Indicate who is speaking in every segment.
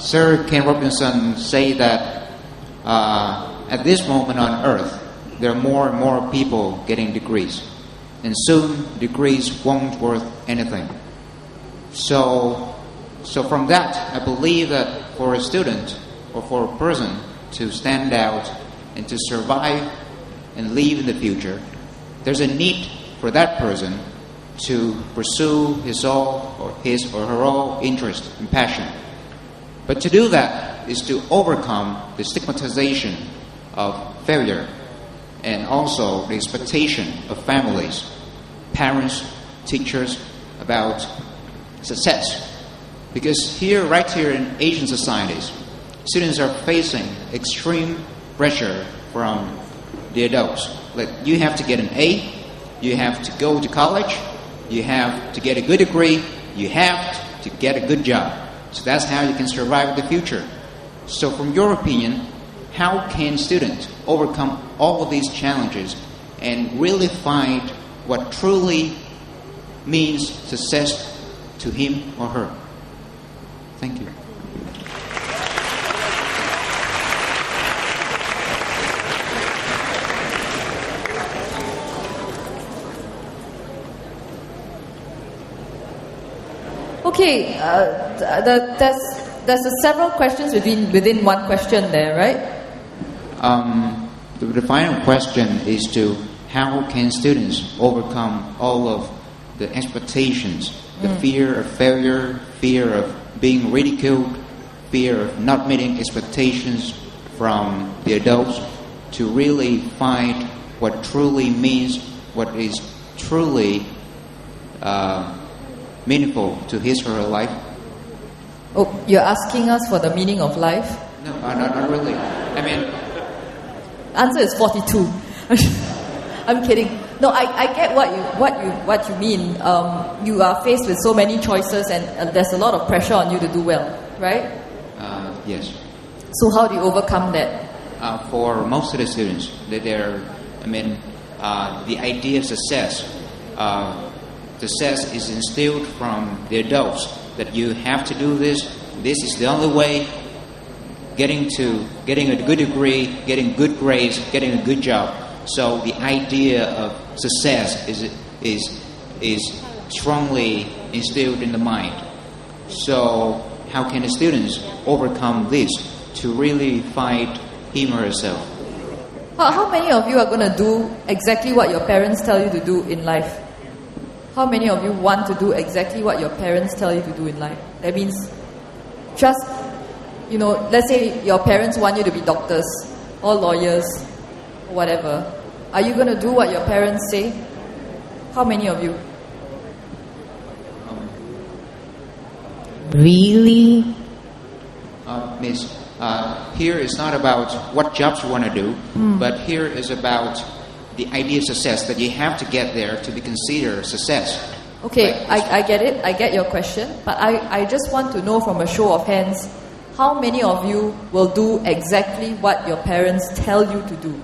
Speaker 1: Sir Ken Robinson say that at this moment on Earth, there are more and more people getting degrees, and soon degrees won't worth anything. So from that, I believe that for a student or for a person to stand out and to survive and live in the future, there's a need for that person to pursue his or her own interest and passion. But to do that is to overcome the stigmatization of failure and also the expectation of families, parents, teachers about success. Because right here in Asian societies, students are facing extreme pressure from the adults. Like, you have to get an A, you have to go to college, you have to get a good degree, you have to get a good job. So that's how you can survive in the future. So from your opinion, how can students overcome all of these challenges and really find what truly means success to him or her? Thank you.
Speaker 2: Okay, there's several questions within one question there, right?
Speaker 1: The final question is to how can students overcome all of the expectations, the fear of failure, fear of being ridiculed, fear of not meeting expectations from the adults, to really find what truly means, what is truly meaningful to his or her life?
Speaker 2: Oh, you're asking us for the meaning of life?
Speaker 1: No, not really. I mean,
Speaker 2: answer is 42. I'm kidding. No, I get what you mean. You are faced with so many choices, and there's a lot of pressure on you to do well, right?
Speaker 1: Yes.
Speaker 2: So how do you overcome that?
Speaker 1: For most of the students, the idea of success. Success is instilled from the adults that you have to do this. This is the only way. Getting a good degree, getting good grades, getting a good job. So the idea of success is strongly instilled in the mind. So how can the students overcome this to really find him or herself?
Speaker 2: How many of you are going to do exactly what your parents tell you to do in life? How many of you want to do exactly what your parents tell you to do in life? That means just, let's say your parents want you to be doctors or lawyers or whatever. Are you going to do what your parents say? How many of you?
Speaker 3: Really?
Speaker 1: Miss, here is not about what jobs you want to do, but here is about the idea of success, that you have to get there to be considered success.
Speaker 2: Okay, I get it. I get your question. But I just want to know from a show of hands, how many of you will do exactly what your parents tell you to do?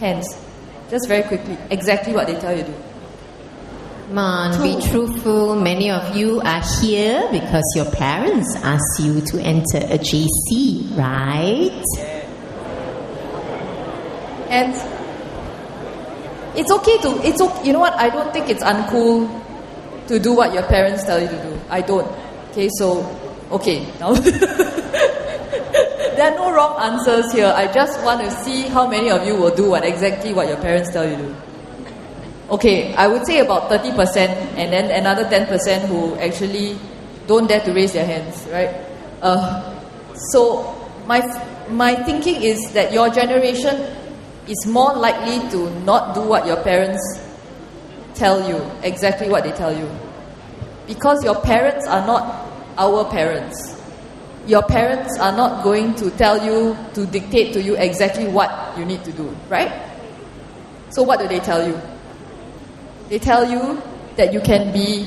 Speaker 2: Hands. Just very quickly. Exactly what they tell you to do.
Speaker 3: Come on, be truthful. Many of you are here because your parents asked you to enter a JC, right?
Speaker 2: And it's okay you know what? I don't think it's uncool to do what your parents tell you to do. I don't. Okay, now there are no wrong answers here. I just want to see how many of you will do exactly what your parents tell you to do. Okay, I would say about 30%, and then another 10% who actually don't dare to raise their hands, right? So my thinking is that your generation is more likely to not do what your parents tell you, exactly what they tell you. Because your parents are not our parents. Your parents are not going to tell you, to dictate to you exactly what you need to do, right? So what do they tell you? They tell you that you can be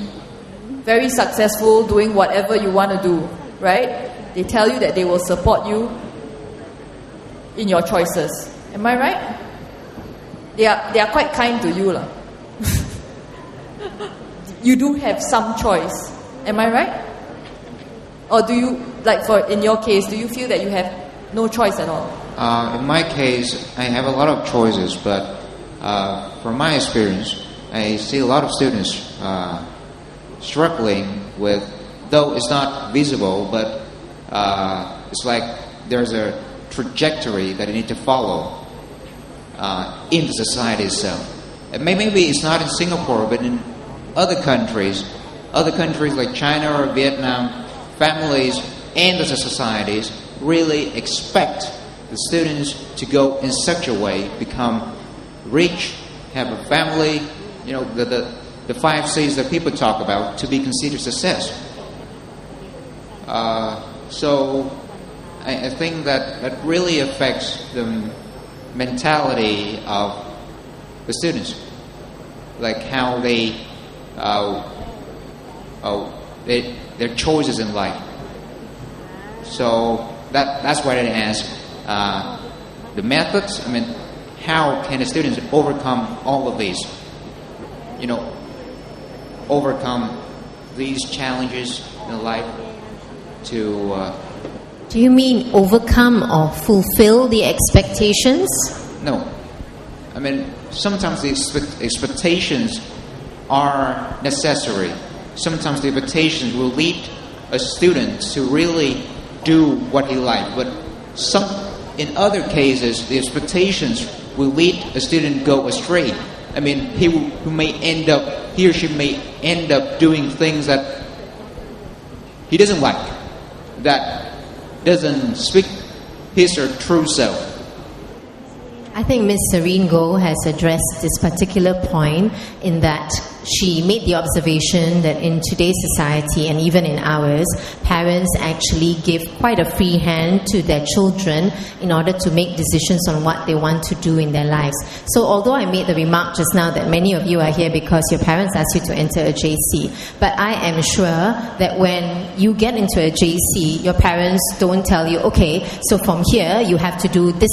Speaker 2: very successful doing whatever you want to do, right? They tell you that they will support you in your choices. Am I right? They are quite kind to you, lah. You do have some choice. Am I right? Or do you like in your case, do you feel that you have no choice at all?
Speaker 1: In my case, I have a lot of choices, but from my experience, I see a lot of students struggling with, though it's not visible, but it's like there's a trajectory that they need to follow in the society itself. And maybe it's not in Singapore, but in other countries like China or Vietnam, families and the societies really expect the students to go in such a way, become rich, have a family, you know, the 5 C's that people talk about, to be considered success. So I think that really affects the mentality of the students, like how their choices in life. So that's why I ask the methods. I mean, how can the students overcome all of these? You know, overcome these challenges in life to.
Speaker 3: Do you mean overcome or fulfill the expectations?
Speaker 1: No, I mean sometimes the expectations are necessary. Sometimes the expectations will lead a student to really do what he likes, but in other cases, the expectations will lead a student to go astray. I mean, he or she may end up doing things that he doesn't like, that doesn't speak his or true self.
Speaker 3: I think Ms. Serene Goh has addressed this particular point in that she made the observation that in today's society and even in ours, parents actually give quite a free hand to their children in order to make decisions on what they want to do in their lives. So although I made the remark just now that many of you are here because your parents asked you to enter a JC, but I am sure that when you get into a JC, your parents don't tell you, okay, so from here you have to do this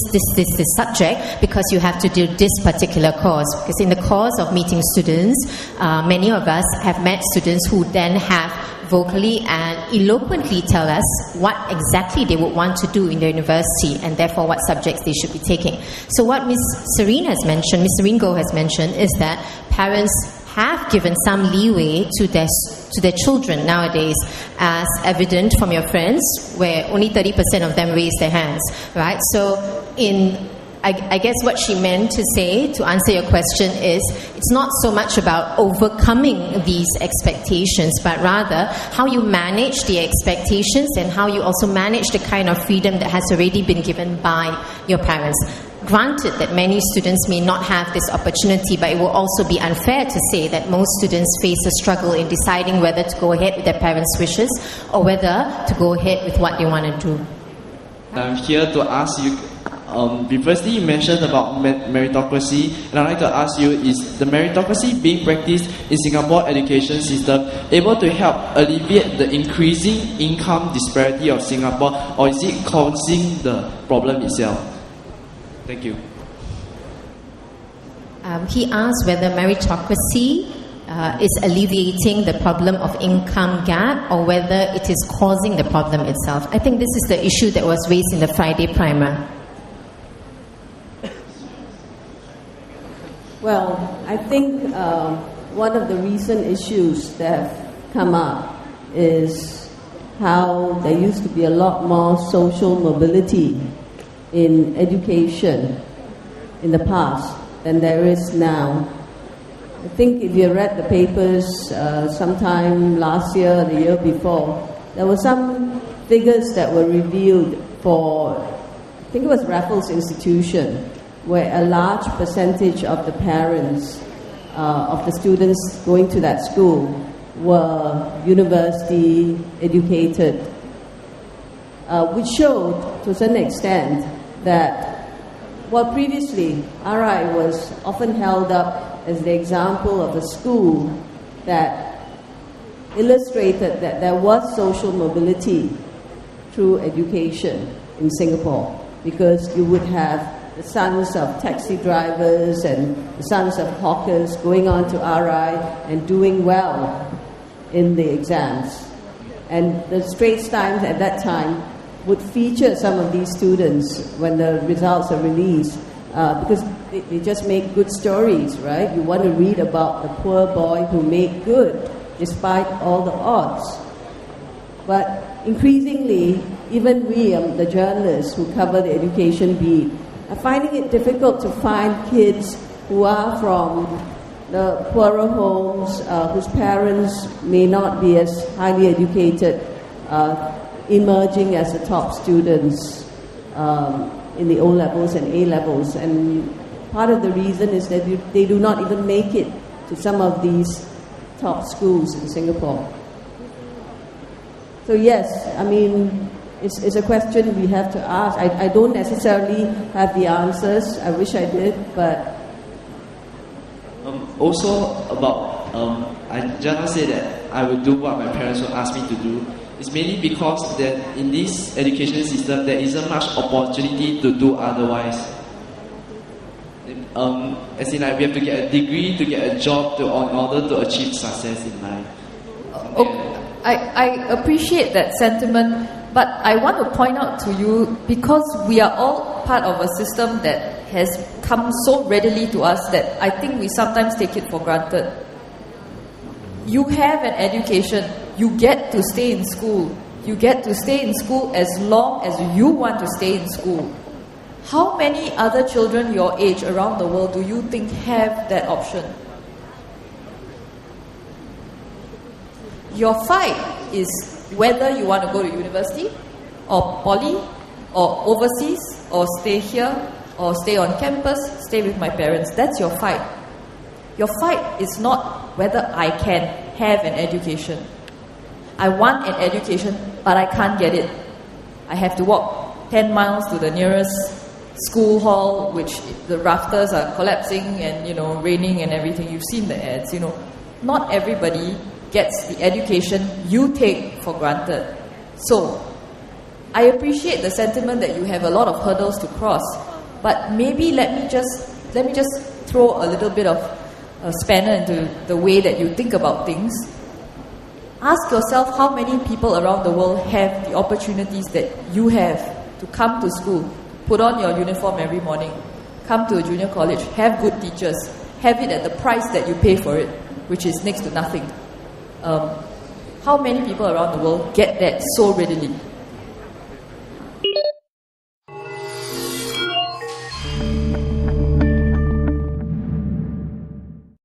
Speaker 3: subject because you have to do this particular course. Because in the course of meeting students, many of us have met students who then have vocally and eloquently tell us what exactly they would want to do in their university and therefore what subjects they should be taking. So what Ms. Serene Goh has mentioned is that parents have given some leeway to their children nowadays, as evident from your friends, where only 30% of them raise their hands, right? So I guess what she meant to say, to answer your question, is it's not so much about overcoming these expectations, but rather how you manage the expectations and how you also manage the kind of freedom that has already been given by your parents. Granted that many students may not have this opportunity, but it will also be unfair to say that most students face a struggle in deciding whether to go ahead with their parents' wishes or whether to go ahead with what they want to do.
Speaker 4: I'm here to ask you, previously you mentioned about meritocracy, and I'd like to ask you, is the meritocracy being practiced in Singapore education system able to help alleviate the increasing income disparity of Singapore, or is it causing the problem itself? Thank you.
Speaker 3: He asked whether meritocracy is alleviating the problem of income gap or whether it is causing the problem itself. I think this is the issue that was raised in the Friday primer.
Speaker 5: Well, I think one of the recent issues that have come up is how there used to be a lot more social mobility in education in the past than there is now. I think if you read the papers sometime last year, the year before, there were some figures that were revealed for, I think it was Raffles Institution, where a large percentage of the parents of the students going to that school were university educated, which showed to a certain extent that while previously RI was often held up as the example of a school that illustrated that there was social mobility through education in Singapore, because you would have the sons of taxi drivers and the sons of hawkers going on to RI and doing well in the exams. And the Straits Times at that time would feature some of these students when the results are released, because they just make good stories, right? You want to read about the poor boy who made good despite all the odds. But increasingly, even we, the journalists who cover the education beat, are finding it difficult to find kids who are from the poorer homes, whose parents may not be as highly educated, emerging as the top students in the O-levels and A-levels. And part of the reason is that they do not even make it to some of these top schools in Singapore. So yes, I mean, it's a question we have to ask. I don't necessarily have the answers. I wish I did, but...
Speaker 4: Also about, I just say that I will do what my parents will ask me to do. It's mainly because that in this education system there isn't much opportunity to do otherwise. As in, like, we have to get a degree to get a job in order to achieve success in life.
Speaker 2: Okay. I appreciate that sentiment, but I want to point out to you, because we are all part of a system that has come so readily to us that I think we sometimes take it for granted. You have an education, you get to stay in school. You get to stay in school as long as you want to stay in school. How many other children your age around the world do you think have that option? Your fight is whether you want to go to university or poly or overseas or stay here or stay on campus, stay with my parents. That's your fight. Your fight is not whether I can have an education. I want an education, but I can't get it. I have to walk 10 miles to the nearest school hall, which the rafters are collapsing and, raining and everything. You've seen the ads, Not everybody gets the education you take for granted. So, I appreciate the sentiment that you have a lot of hurdles to cross, but maybe let me just throw a little bit of a spanner into the way that you think about things. Ask yourself how many people around the world have the opportunities that you have to come to school, put on your uniform every morning, come to a junior college, have good teachers, have it at the price that you pay for it, which is next to nothing. How many people around the world get that so readily?